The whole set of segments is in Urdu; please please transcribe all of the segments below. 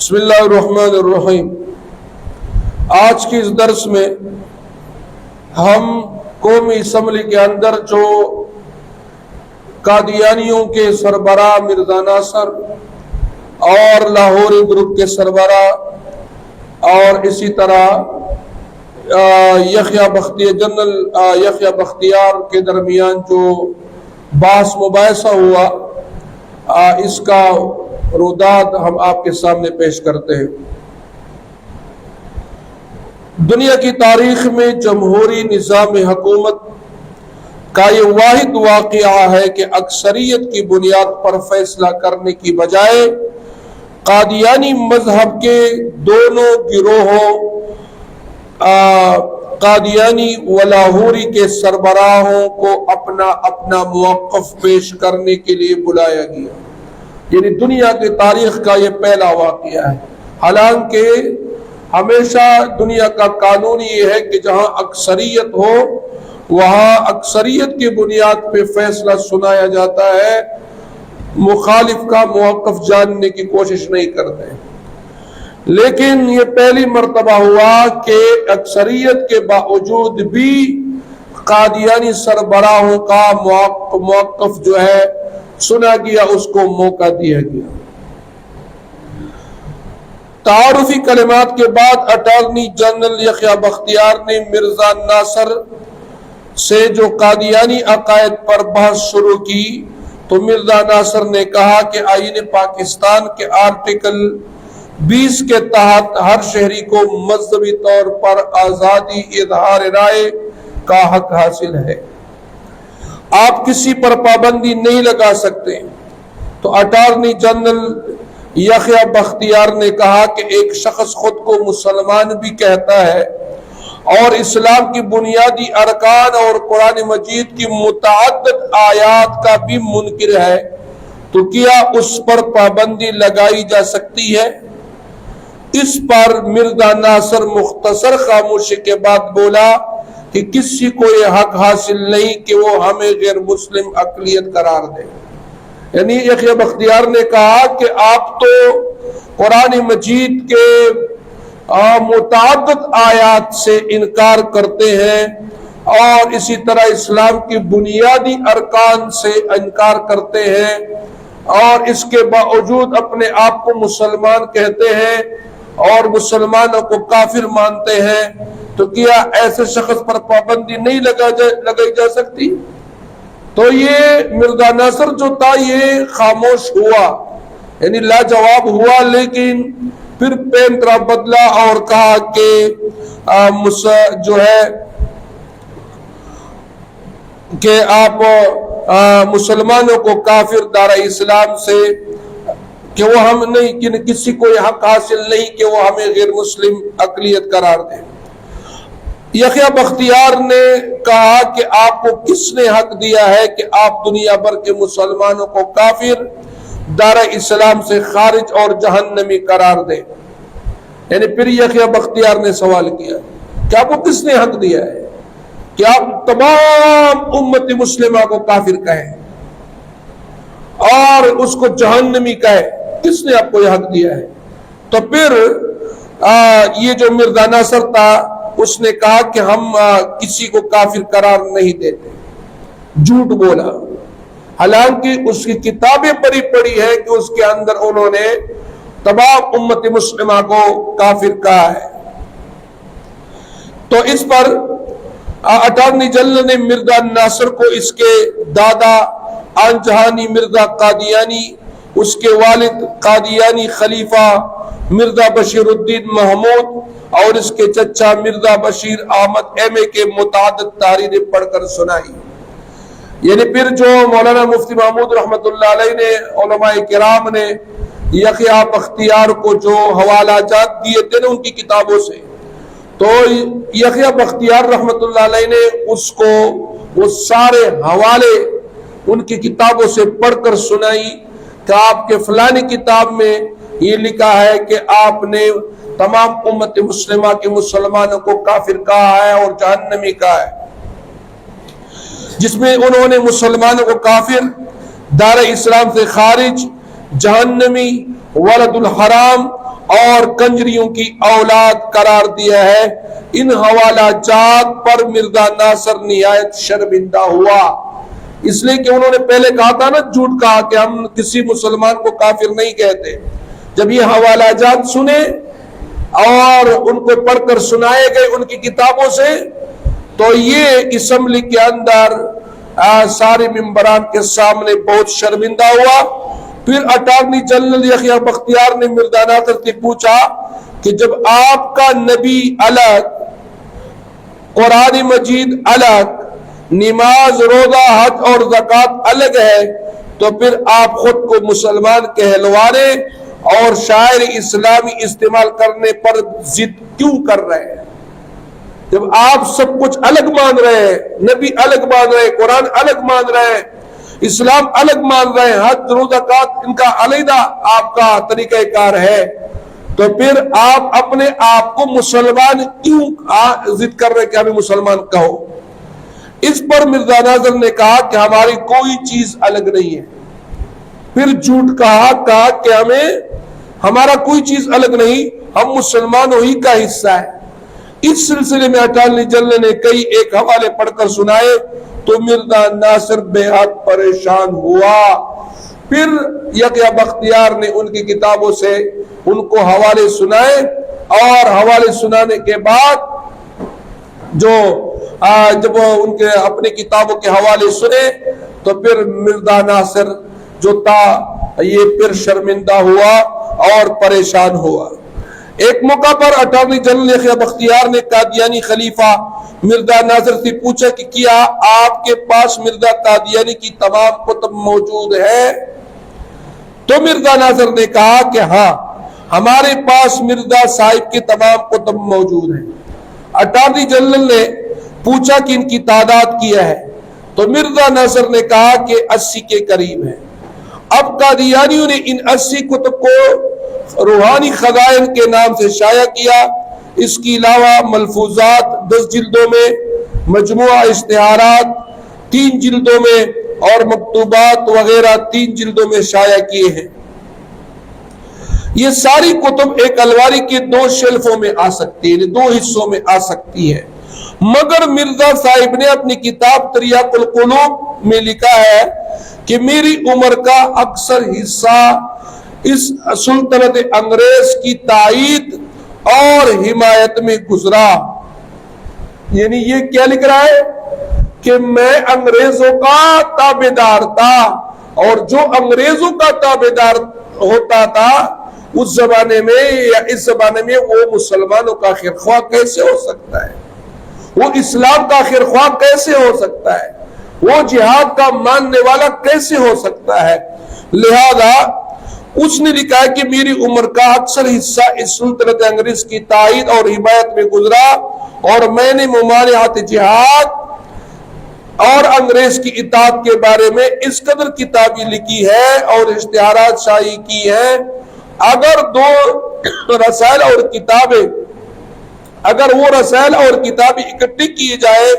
بسم اللہ الرحمن الرحیم۔ آج کی اس درس میں ہم قومی اسمبلی کے اندر جو قادیانیوں کے سربراہ مرزا ناصر اور لاہوری گروپ کے سربراہ اور اسی طرح جنرل یحییٰ بختیار کے درمیان جو بحث مباحثہ ہوا، اس کا روداد ہم آپ کے سامنے پیش کرتے ہیں۔ دنیا کی تاریخ میں جمہوری نظام حکومت کا یہ واحد واقعہ ہے کہ اکثریت کی بنیاد پر فیصلہ کرنے کی بجائے قادیانی مذہب کے دونوں گروہوں قادیانی و لاہوری کے سربراہوں کو اپنا اپنا موقف پیش کرنے کے لیے بلایا گیا۔ یعنی دنیا کی تاریخ کا یہ پہلا واقعہ ہے۔ حالانکہ ہمیشہ دنیا کا قانون یہ ہے کہ جہاں اکثریت ہو وہاں اکثریت کی بنیاد پہ فیصلہ سنایا جاتا ہے، مخالف کا موقف جاننے کی کوشش نہیں کرتے۔ لیکن یہ پہلی مرتبہ ہوا کہ اکثریت کے باوجود بھی قادیانی سربراہوں کا موقف جو ہے سنا گیا، اس کو موقع دیا گیا۔ تعارفی کلمات کے بعد اٹارنی جنرل یحییٰ بختیار نے مرزا ناصر سے جو قادیانی عقائد پر بحث شروع کی تو مرزا ناصر نے کہا کہ آئین پاکستان کے آرٹیکل 20 کے تحت ہر شہری کو مذہبی طور پر آزادی اظہار رائے کا حق حاصل ہے، آپ کسی پر پابندی نہیں لگا سکتے۔ تو اٹارنی جنرل یحییٰ بختیار نے کہا کہ ایک شخص خود کو مسلمان بھی کہتا ہے اور اسلام کی بنیادی ارکان اور قرآن مجید کی متعدد آیات کا بھی منکر ہے، تو کیا اس پر پابندی لگائی جا سکتی ہے؟ اس پر مرزا ناصر مختصر خاموشی کے بعد بولا کہ کسی کو یہ حق حاصل نہیں کہ وہ ہمیں غیر مسلم اقلیت قرار دے۔ یعنی یحییٰ بختیار نے کہا کہ آپ تو قرآن مجید کے متعدد آیات سے انکار کرتے ہیں اور اسی طرح اسلام کی بنیادی ارکان سے انکار کرتے ہیں اور اس کے باوجود اپنے آپ کو مسلمان کہتے ہیں اور مسلمانوں کو کافر مانتے ہیں، تو کیا ایسے شخص پر پابندی نہیں لگائی جا سکتی؟ تو یہ مرزا ناصر جو تھا یہ خاموش ہوا، یعنی لاجواب ہوا، لیکن پھر پینترا بدلا اور کہا کہ جو ہے کہ آپ مسلمانوں کو کافر دارہ اسلام سے کہ وہ ہم نہیں، کسی کو یہ حق حاصل نہیں کہ وہ ہمیں غیر مسلم اقلیت قرار دے۔ یحییٰ بختیار نے کہا کہ آپ کو کس نے حق دیا ہے کہ آپ دنیا بھر کے مسلمانوں کو کافر دارہ اسلام سے خارج اور جہنمی قرار دیں؟ یعنی پھر یحییٰ بختیار نے سوال کیا کہ آپ کو کس نے حق دیا ہے کہ آپ تمام امت مسلمہ کو کافر کہیں اور اس کو جہنمی کہیں؟ کس نے آپ کو یہ حق دیا ہے؟ تو پھر یہ جو مرزا ناصر تھا اس نے کہا کہ ہم کسی کو کافر قرار نہیں دیتے، جھوٹ بولا۔ حالانکہ اس کی کتابیں پڑھی ہے کہ اس کے اندر انہوں نے تمام امت مسلمہ کو کافر کہا ہے۔ تو اس پر اٹارنی جنرل نے مرزا ناصر کو اس کے دادا آن جہانی مرزا قادیانی، اس کے والد قادیانی خلیفہ مرزا بشیر الدین محمود اور اس کے چچا مرزا بشیر احمد ایم.اے کے متعدد تحریریں پڑھ کر سنائی۔ یعنی پھر جو مولانا مفتی محمود رحمۃ اللہ علیہ نے، علماء کرام نے یحییٰ بختیار کو جو حوالہ جات دیے تھے نا ان کی کتابوں سے، تو یحییٰ بختیار رحمۃ اللہ علیہ نے اس کو وہ سارے حوالے ان کی کتابوں سے پڑھ کر سنائی کہ آپ کے فلانی کتاب میں یہ لکھا ہے کہ آپ نے تمام امت مسلمہ کے مسلمانوں کو کافر کہا ہے اور جہنمی کہا ہے، جس میں انہوں نے مسلمانوں کو کافر، دار اسلام سے خارج، جہنمی، ولد الحرام اور کنجریوں کی اولاد قرار دیا ہے۔ ان حوالہ جات پر مرزا ناصر نہایت شرمندہ ہوا، اس لیے کہ انہوں نے پہلے کہا تھا نا، جھوٹ کہا کہ ہم کسی مسلمان کو کافر نہیں کہتے۔ جب یہ حوالہ جات سنے اور ان کو پڑھ کر سنائے گئے ان کی کتابوں سے، تو یہ اسمبلی کے اندر سارے ممبران کے سامنے بہت شرمندہ ہوا۔ پھر اٹارنی جنرل یحییٰ بختیار نے مرزا ناصر سے پوچھا کہ جب آپ کا نبی الگ، قرآن مجید الگ، نماز، روزہ، حج اور زکوٰۃ الگ ہے، تو پھر آپ خود کو مسلمان کہلوانے اور شاعر اسلامی استعمال کرنے پر ضد کیوں کر رہے ہیں؟ جب آپ سب کچھ الگ مان رہے ہیں، نبی الگ مان رہے ہیں، قرآن الگ مان رہے ہیں، اسلام الگ مان رہے ہیں، حج، روزہ، زکوٰۃ ان کا علیحدہ آپ کا طریقہ کار ہے، تو پھر آپ اپنے آپ کو مسلمان کیوں ضد کر رہے ہیں کہ ہمیں مسلمان کہو؟ اس پر مرزا ناصر نے کہا کہ ہماری کوئی چیز الگ نہیں ہے۔ پھر جھوٹ کہا کہ ہمارا کوئی چیز الگ نہیں، ہم مسلمانوں ہی کا حصہ ہے۔ اس سلسلے میں اٹارنی جنرل نے کئی ایک حوالے پڑھ کر سنائے تو مرزا ناصر بے حد پریشان ہوا۔ پھر یحییٰ بختیار نے ان کی کتابوں سے ان کو حوالے سنائے، اور حوالے سنانے کے بعد جب ان کے اپنے کتابوں کے حوالے سنے تو پھر مرزا ناصر جو تھا یہ پھر شرمندہ ہوا اور پریشان ہوا۔ ایک موقع پر اٹارنی جنرل یحییٰ بختیار نے قادیانی خلیفہ مرزا ناصر سے پوچھا کہ کیا آپ کے پاس مرزا قادیانی کی تمام کتب موجود ہے؟ تو مرزا ناصر نے کہا کہ ہاں، ہمارے پاس مرزا صاحب کی تمام کتب موجود ہیں۔ اٹارنی جنرل نے پوچھا کہ ان کی تعداد کیا ہے؟ تو مرزا ناصر نے کہا کہ 80 کے قریب ہے۔ اب قادیانیوں نے ان 80 کتب کو روحانی خزائن کے نام سے شائع کیا۔ اس کے علاوہ ملفوظات 10 جلدوں میں، مجموعہ اشتہارات 3 جلدوں میں اور مکتوبات وغیرہ 3 جلدوں میں شائع کیے ہیں۔ یہ ساری کتب ایک الماری کے 2 شیلفوں میں آ سکتی ہے، 2 حصوں میں آ سکتی ہے، مگر مرزا صاحب نے اپنی کتاب تریاق القلوب میں لکھا ہے کہ میری عمر کا اکثر حصہ اس سلطنت انگریز کی تائید اور حمایت میں گزرا۔ یعنی یہ کیا لکھ رہا ہے کہ میں انگریزوں کا تابعدار تھا، اور جو انگریزوں کا تابعدار ہوتا تھا اس زمانے میں یا اس زمانے میں وہ مسلمانوں کا خیرخواہ کیسے ہو سکتا ہے؟ وہ اسلام کا خیرخواہ کیسے ہو سکتا ہے؟ وہ جہاد کا ماننے والا کیسے ہو سکتا ہے؟ لہذا اس نے لکھا ہے کہ میری عمر کا اکثر حصہ اس سلطنت انگریز کی تائید اور حمایت میں گزرا، اور میں نے ممانعت جہاد اور انگریز کی اطاعت کے بارے میں اس قدر کتابیں لکھی ہے اور اشتہارات شائع کی ہیں، اگر وہ رسائل اور کتابیں اکٹھی کی جائے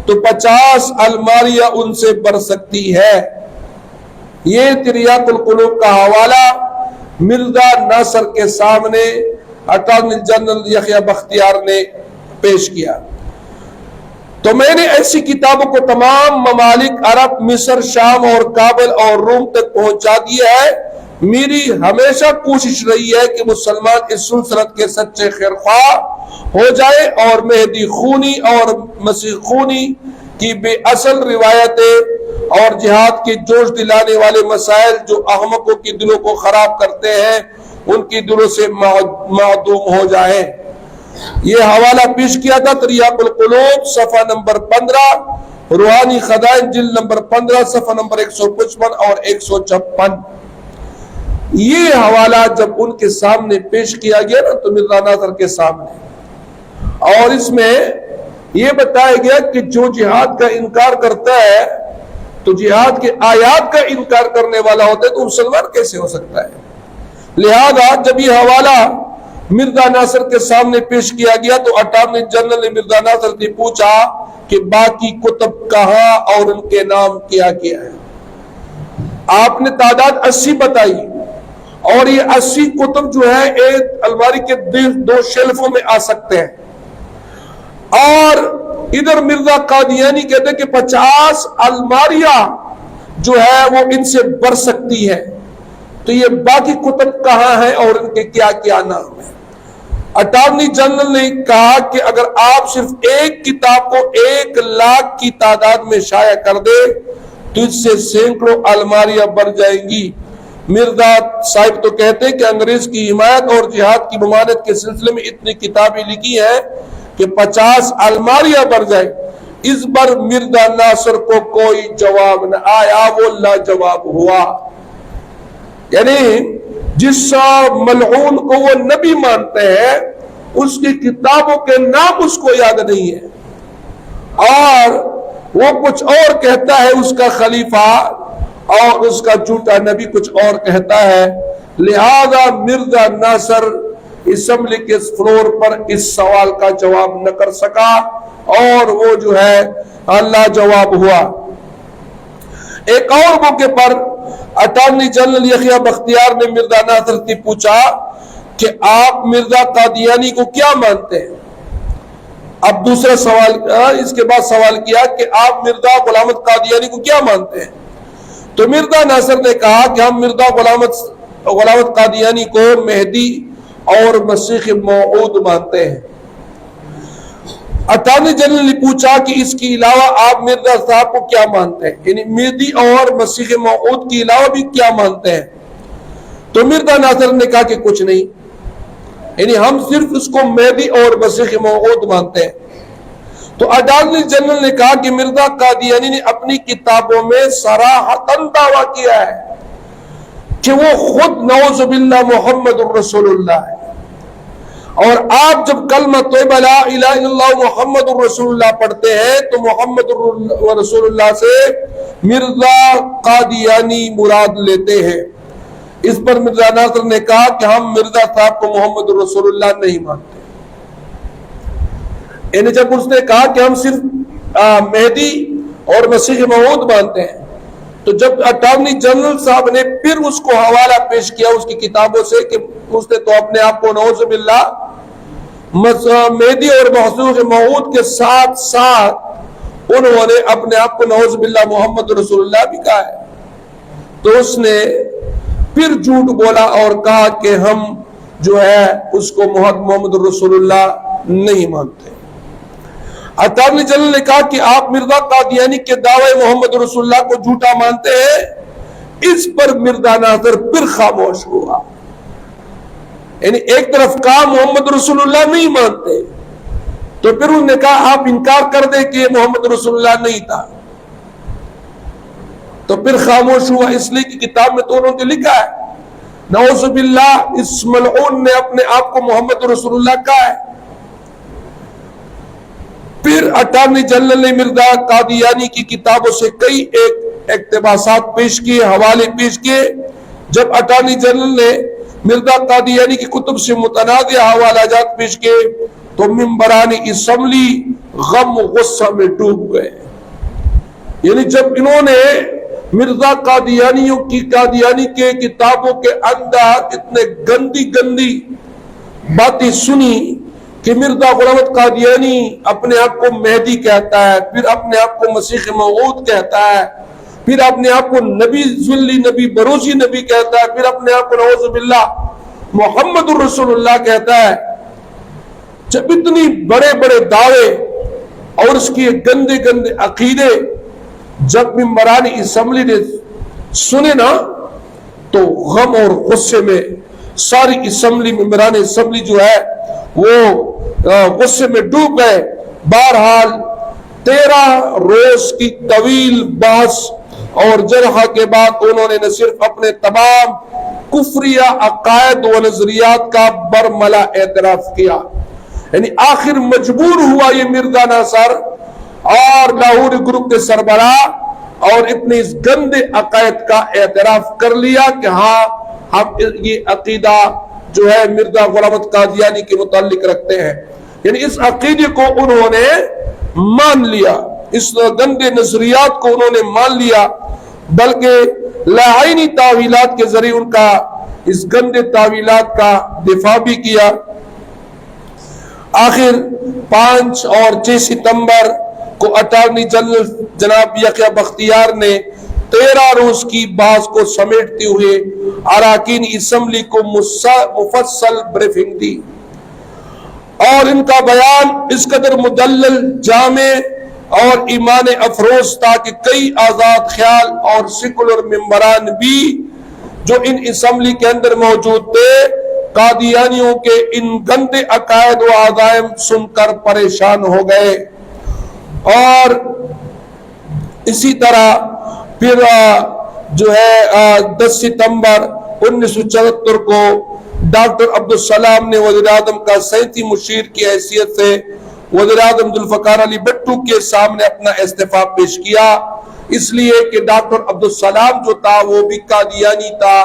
تو 50 الماریاں ان سے بھر سکتی ہے۔ یہ تریاق القلوب کا حوالہ مرزا ناصر کے سامنے اٹارنی جنرل یحییٰ بختیار نے پیش کیا۔ تو میں نے ایسی کتابوں کو تمام ممالک عرب، مصر، شام اور کابل اور روم تک پہنچا دیا ہے۔ میری ہمیشہ کوشش رہی ہے کہ مسلمان اس سلطنت کے سچے خیرخواہ ہو جائے، اور مہدی خونی اور مسیح خونی کی بے اصل روایتیں اور جہاد کے جوش دلانے والے مسائل جو احمقوں کے دلوں کو خراب کرتے ہیں ان کے دلوں سے معدوم ہو جائیں۔ یہ حوالہ پیش کیا تھا تریاق القلوب صفحہ نمبر 15، روحانی خزائن جلد نمبر 15 صفحہ نمبر 155 اور 156۔ یہ حوالہ جب ان کے سامنے پیش کیا گیا نا تو مرزا ناصر کے سامنے، اور اس میں یہ بتایا گیا کہ جو جہاد کا انکار کرتا ہے تو جہاد کے آیات کا انکار کرنے والا ہوتا ہے تو مسلمان کیسے ہو سکتا ہے؟ لہذا جب یہ حوالہ مرزا ناصر کے سامنے پیش کیا گیا تو اٹارنی جنرل نے مرزا ناصر سے پوچھا کہ باقی کتب کہاں اور ان کے نام کیا کیا ہے؟ آپ نے تعداد 80 بتائی، اور یہ 80 کتب جو ہے ایک الماری کے 2 شیلفوں میں آ سکتے ہیں. اور ادھر مرزا قادیانی کہتے ہیں کہ 50 الماریاں جو ہے وہ ان سے بھر سکتی ہے. تو یہ باقی کتب کہاں ہیں اور ان کے کیا کیا نام ہے؟ اٹارنی جنرل نے کہا کہ اگر آپ صرف ایک کتاب کو 1 لاکھ کی تعداد میں شائع کر دے تو اس سے سینکڑوں الماریاں بھر جائیں گی. مرزا صاحب تو کہتے ہیں کہ انگریز کی حمایت اور جہاد کی ممانعت کے سلسلے میں اتنی کتابیں لکھی ہیں کہ 50 الماریاں بھر جائیں. اس پر مرزا ناصر کو کوئی جواب نہ آیا، وہ لاجواب ہوا. یعنی جس ملعون کو وہ نبی مانتے ہیں اس کی کتابوں کے نام اس کو یاد نہیں ہے، اور وہ کچھ اور کہتا ہے اس کا خلیفہ، اور اس کا جھوٹا نبی کچھ اور کہتا ہے. لہذا مرزا ناصر اسمبلی کے فلور پر اس سوال کا جواب نہ کر سکا اور وہ جو ہے اللہ جواب ہوا. ایک اور موقع پر اٹارنی جنرل یحییٰ بختیار نے مرزا ناصر سے پوچھا کہ آپ مرزا قادیانی کو کیا مانتے ہیں؟ اب دوسرا سوال، اس کے بعد سوال کیا کہ آپ مرزا غلام احمد قادیانی کو کیا مانتے ہیں؟ تو مرزا ناصر نے کہا کہ ہم مرزا غلام احمد قادیانی کو مہدی اور مسیح موعود مانتے ہیں. اٹارنی جنرل نے پوچھا کہ اس کے علاوہ آپ مرزا صاحب کو کیا مانتے ہیں، یعنی مہدی اور مسیح موعود کے علاوہ بھی کیا مانتے ہیں؟ تو مرزا ناصر نے کہا کہ کچھ نہیں، یعنی ہم صرف اس کو مہدی اور مسیح موعود مانتے ہیں. تو اٹارنی جنرل نے کہا کہ مرزا قادیانی نے اپنی کتابوں میں صراحتاً دعویٰ کیا ہے کہ وہ خود نعوذ باللہ محمد الرسول اللہ ہے، اور آپ جب کلمہ طیبہ لا الہ الا اللہ محمد الرسول اللہ پڑھتے ہیں تو محمد رسول اللہ سے مرزا قادیانی مراد لیتے ہیں. اس پر مرزا ناصر نے کہا کہ ہم مرزا صاحب کو محمد رسول اللہ نہیں مانتے. یعنی جب اس نے کہا کہ ہم صرف مہدی اور مسیح موعود مانتے ہیں، تو جب اٹارنی جنرل صاحب نے پھر اس کو حوالہ پیش کیا اس کی کتابوں سے کہ اس نے تو اپنے آپ کو نعوذ باللہ مہدی اور مسیح موعود کے ساتھ ساتھ انہوں نے اپنے آپ کو نعوذ باللہ محمد رسول اللہ بھی کہا ہے، تو اس نے پھر جھوٹ بولا اور کہا کہ ہم جو ہے اس کو محمد رسول اللہ نہیں مانتے. اٹارنی جنرل نے کہا کہ آپ مرزا قادیانی کے دعوے محمد رسول اللہ کو جھوٹا مانتے ہیں. اس پر مرزا ناصر پھر خاموش ہوا. یعنی ایک طرف کہا محمد رسول اللہ نہیں مانتے، تو پھر انہوں نے کہا آپ انکار کر دیں کہ محمد رسول اللہ نہیں تھا، تو پھر خاموش ہوا. اس لیے کہ کتاب میں تو انہوں نے لکھا ہے نعوذ باللہ اس ملعون نے اپنے آپ کو محمد رسول اللہ کہا ہے. پھر اٹارنی جنرل نے مرزا قادیانی کی کتابوں سے کئی ایک اقتباسات پیش کیے، حوالے پیش کیے. جب اٹارنی جنرل نے مرزا قادیانی کی کتب سے متنازع حوالہ جات پیش کیے تو ممبران اسمبلی غم غصہ میں ڈوب گئے. یعنی جب انہوں نے مرزا قادیانی کے کتابوں کے اندر اتنے گندی گندی باتیں سنی کہ مرزا غلام احمد قادیانی اپنے آپ کو مہدی کہتا ہے، پھر اپنے آپ کو مسیح موعود کہتا ہے، پھر اپنے آپ کو نبی ذلی نبی بروزی نبی کہتا ہے، پھر اپنے آپ کو نعوذ باللہ محمد الرسول اللہ کہتا ہے. جب اتنی بڑے بڑے دعوے اور اس کی گندے گندے عقیدے جب ممبران اسمبلی نے سنے نا تو غم اور غصے میں ساری اسمبلی ممبران اسمبلی جو ہے وہ غصے میں ڈوب گئے. بہرحال 13 روز کی طویل بحث اور جرح کے بعد انہوں نے نہ صرف اپنے تمام کفریہ عقائد و نظریات کا برملا اعتراف کیا، یعنی آخر مجبور ہوا یہ مرزا ناصر اور لاہور گروپ کے سربراہ اور اتنے اس گندے عقائد کا اعتراف کر لیا کہ ہاں ہم یہ عقیدہ جو ہے مرزا غلام احمد قادیانی کے متعلق رکھتے ہیں. یعنی اس عقیدے کو انہوں نے مان لیا، اس گندے نظریات کو انہوں نے مان لیا، بلکہ لاعینی تعویلات کے ذریعے ان کا اس گندے تعویلات کا دفاع بھی کیا۔ آخر 5 اور 6 ستمبر کو اٹارنی جنرل جناب یحییٰ بختیار نے 13 روز کی بحث کو سمیٹتے ہوئے اراکین اسمبلی کو مفصل بریفنگ دی، اور ان کا بیان اس قدر مدلل، جامع اور ایمان افروز تھا کہ کئی آزاد خیال اور سیکولر ممبران بھی جو ان اسمبلی کے اندر موجود تھے قادیانیوں کے ان گندے عقائد و عزائم سن کر پریشان ہو گئے۔ اور اسی طرح پھر جو ہے 10 ستمبر 1974 کو ڈاکٹر عبدالسلام نے وزیر اعظم کا 37 مشیر کی حیثیت سے وزیر اعظم ذوالفقار علی بھٹو کے سامنے اپنا استعفیٰ پیش کیا، اس لیے کہ ڈاکٹر عبدالسلام جو تھا وہ بھی قادیانی تھا۔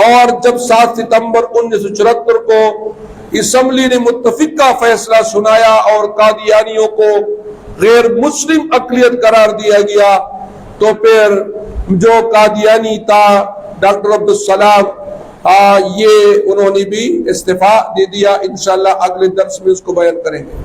اور جب 7 ستمبر 1974 کو اسمبلی نے متفقہ فیصلہ سنایا اور قادیانیوں کو غیر مسلم اقلیت قرار دیا گیا، تو پھر جو قادیانی تھا ڈاکٹر عبدالسلام یہ انہوں نے بھی استعفیٰ دے دیا۔ انشاءاللہ اگلے درس میں اس کو بیان کریں گے۔